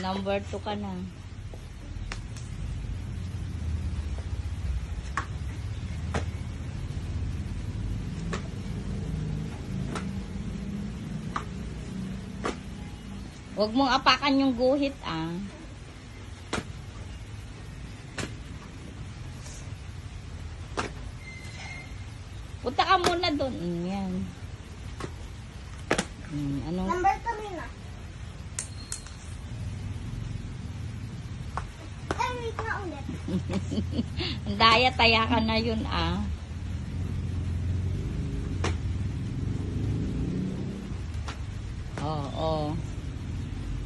Number 2 ka na. Huwag mong apakan yung guhit, ah. Punta ka muna doon. Yan. Ano? Number 2 na. Ay, wait na ulit. Ang daya, taya ka na yun, ah. Oo.